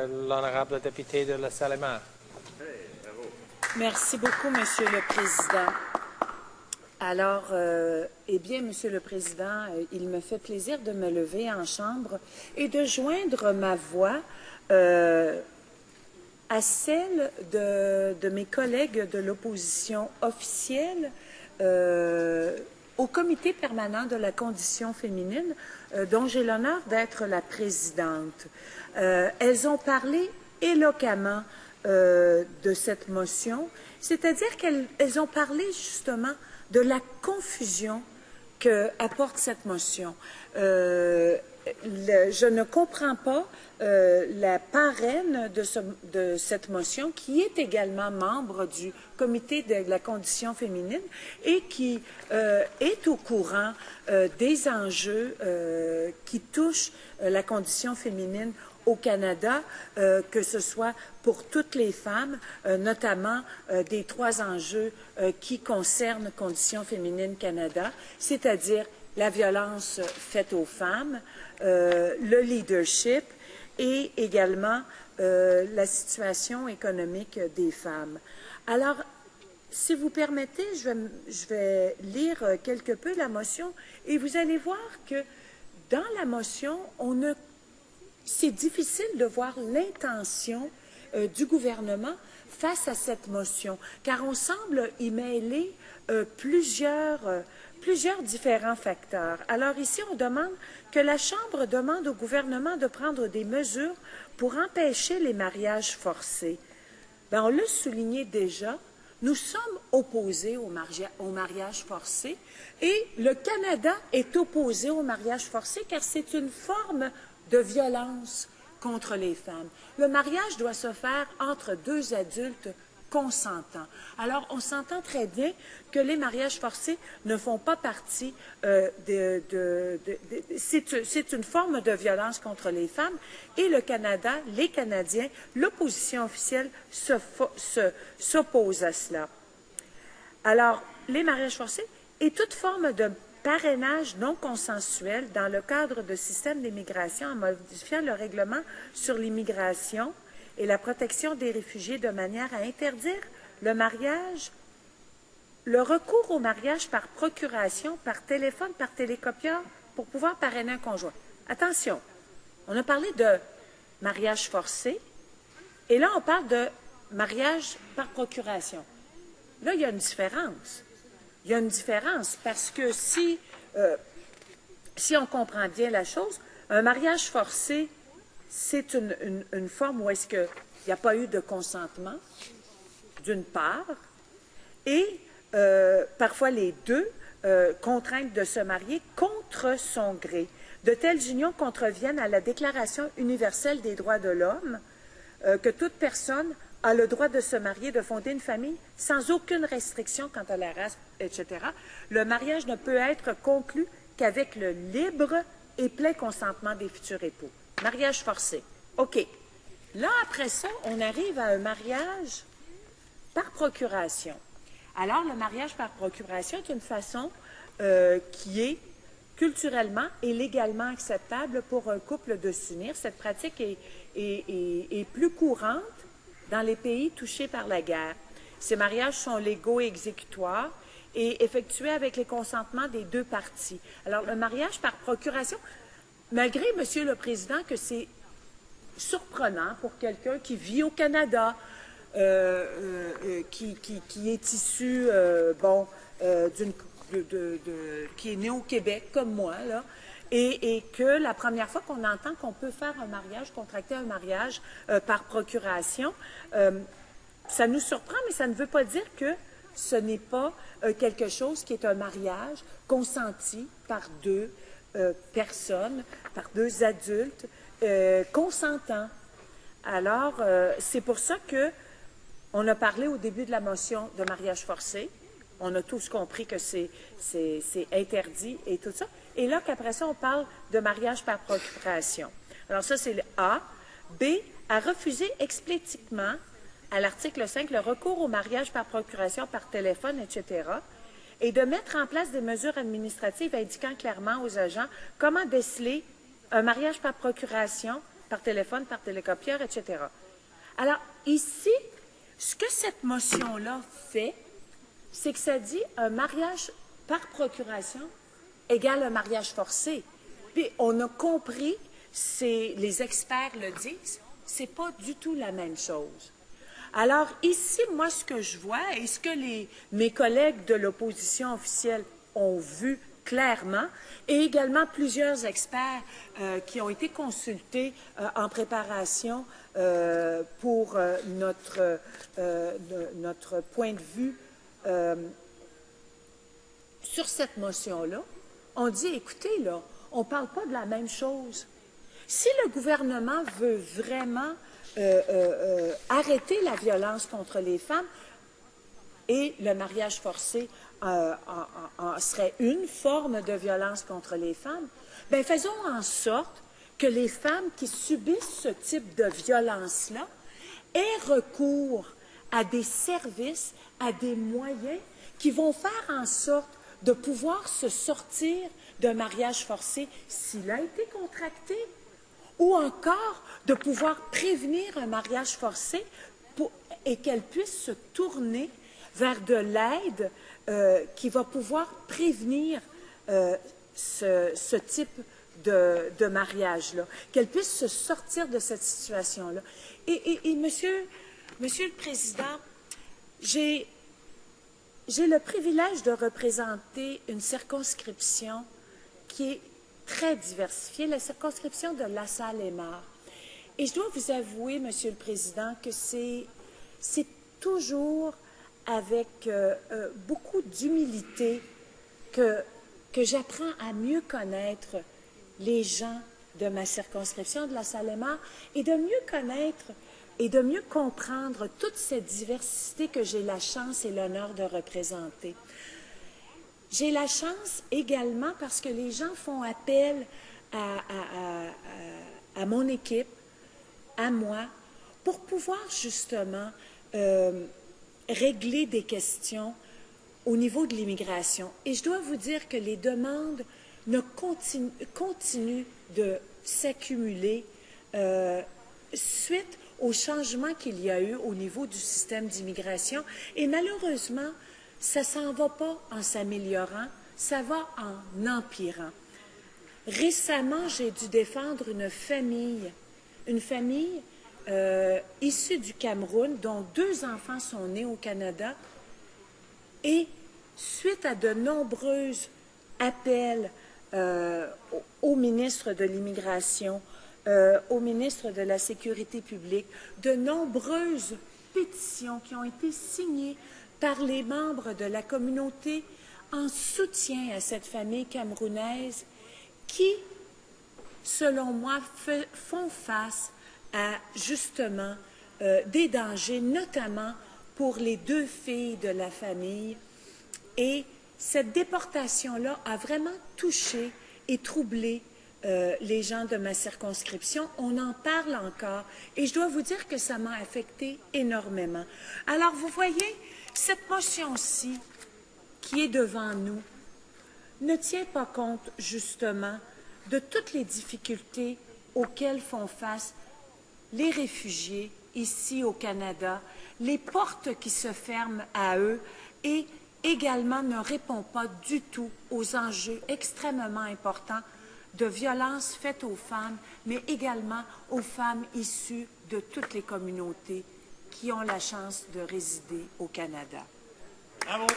L'honorable député de la Salle-et-Mar. Merci beaucoup, Monsieur le Président. Alors, eh bien, Monsieur le Président, il me fait plaisir de me lever en chambre et de joindre ma voix à celle de mes collègues de l'opposition officielle au Comité permanent de la condition féminine, dont j'ai l'honneur d'être la présidente. Elles ont parlé éloquemment de cette motion, c'est-à-dire qu'elles ont parlé justement de la confusion qu'apporte cette motion. Je ne comprends pas la parraine de cette motion, qui est également membre du Comité de la condition féminine et qui est au courant des enjeux qui touchent la condition féminine au Canada, que ce soit pour toutes les femmes, notamment des 3 enjeux qui concernent Conditions féminines Canada, c'est-à-dire la violence faite aux femmes, le leadership et également la situation économique des femmes. Alors, si vous permettez, je vais lire quelque peu la motion et vous allez voir que dans la motion, c'est difficile de voir l'intention du gouvernement face à cette motion, car on semble y mêler plusieurs différents facteurs. Alors ici, on demande que la Chambre demande au gouvernement de prendre des mesures pour empêcher les mariages forcés. Bien, on l'a souligné déjà, nous sommes opposés au mariage forcé et le Canada est opposé au mariage forcé car c'est une forme de violence contre les femmes. Le mariage doit se faire entre 2 adultes consentants. Alors, on s'entend très bien que les mariages forcés ne font pas partie c'est une forme de violence contre les femmes et le Canada, les Canadiens, l'opposition officielle s'oppose à cela. Alors, les mariages forcés et toute forme de parrainage non consensuel dans le cadre de systèmes d'immigration en modifiant le règlement sur l'immigration et la protection des réfugiés de manière à interdire le mariage, le recours au mariage par procuration, par téléphone, par télécopieur, pour pouvoir parrainer un conjoint. Attention, on a parlé de mariage forcé et là, on parle de mariage par procuration. Là, il y a une différence. Il y a une différence parce que si on comprend bien la chose, un mariage forcé, c'est une forme où est-ce qu'il n'y a pas eu de consentement, d'une part, et parfois les deux contraintes de se marier contre son gré. De telles unions contreviennent à la Déclaration universelle des droits de l'homme, que toute personne a le droit de se marier, de fonder une famille sans aucune restriction quant à la race, etc. Le mariage ne peut être conclu qu'avec le libre et plein consentement des futurs époux. Mariage forcé. OK. Là, après ça, on arrive à un mariage par procuration. Alors, le mariage par procuration est une façon qui est culturellement et légalement acceptable pour un couple de s'unir. Cette pratique est plus courante dans les pays touchés par la guerre. Ces mariages sont légaux et exécutoires et effectués avec les consentements des 2 parties. Alors, le mariage par procuration, malgré, Monsieur le Président, que c'est surprenant pour quelqu'un qui vit au Canada, qui est issu, qui est né au Québec, comme moi, là, et que la première fois qu'on entend qu'on peut faire un mariage, contracter un mariage par procuration, ça nous surprend, mais ça ne veut pas dire que ce n'est pas quelque chose qui est un mariage consenti par 2 personnes, par 2 adultes consentants. Alors, c'est pour ça que on a parlé au début de la motion de mariage forcé. On a tous compris que c'est interdit et tout ça. Et là, qu'après ça, on parle de mariage par procuration. Alors ça, c'est le A. B, à refuser explicitement, à l'article 5, le recours au mariage par procuration, par téléphone, etc., et de mettre en place des mesures administratives indiquant clairement aux agents comment déceler un mariage par procuration par téléphone, par télécopieur, etc. Alors, ici, ce que cette motion-là fait, c'est que ça dit un mariage par procuration égale un mariage forcé. Puis, on a compris, les experts le disent, c'est pas du tout la même chose. Alors, ici, moi, ce que je vois et ce que mes collègues de l'opposition officielle ont vu clairement, et également plusieurs experts qui ont été consultés en préparation pour notre point de vue sur cette motion-là, on dit, écoutez, là, on ne parle pas de la même chose. Si le gouvernement veut vraiment arrêter la violence contre les femmes, et le mariage forcé serait une forme de violence contre les femmes, bien, faisons en sorte que les femmes qui subissent ce type de violence-là aient recours à des services, à des moyens qui vont faire en sorte de pouvoir se sortir d'un mariage forcé s'il a été contracté, ou encore de pouvoir prévenir un mariage forcé et qu'elles puissent se tourner vers de l'aide qui va pouvoir prévenir ce type de mariage-là, qu'elles puissent se sortir de cette situation-là. Et Monsieur le Président, j'ai le privilège de représenter une circonscription qui est très diversifiée, la circonscription de LaSalle-et-Mar. Et je dois vous avouer, Monsieur le Président, que c'est toujours avec beaucoup d'humilité que j'apprends à mieux connaître les gens de ma circonscription de LaSalle-et-Mar et de mieux connaître et de mieux comprendre toute cette diversité que j'ai la chance et l'honneur de représenter. J'ai la chance également parce que les gens font appel à mon équipe, à moi, pour pouvoir justement régler des questions au niveau de l'immigration. Et je dois vous dire que les demandes continuent de s'accumuler suite au changement qu'il y a eu au niveau du système d'immigration. Et malheureusement, ça ne s'en va pas en s'améliorant, ça va en empirant. Récemment, j'ai dû défendre une famille issue du Cameroun, dont 2 enfants sont nés au Canada, et suite à de nombreux appels au ministre de l'Immigration, au ministre de la Sécurité publique, de nombreuses pétitions qui ont été signées par les membres de la communauté en soutien à cette famille camerounaise qui, selon moi, font face à justement des dangers, notamment pour les 2 filles de la famille. Et cette déportation-là a vraiment touché et troublé les gens de ma circonscription. On en parle encore et je dois vous dire que ça m'a affecté énormément. Alors, vous voyez, cette motion-ci qui est devant nous ne tient pas compte, justement, de toutes les difficultés auxquelles font face les réfugiés ici au Canada, les portes qui se ferment à eux et également ne répond pas du tout aux enjeux extrêmement importants de violences faites aux femmes, mais également aux femmes issues de toutes les communautés qui ont la chance de résider au Canada. Bravo.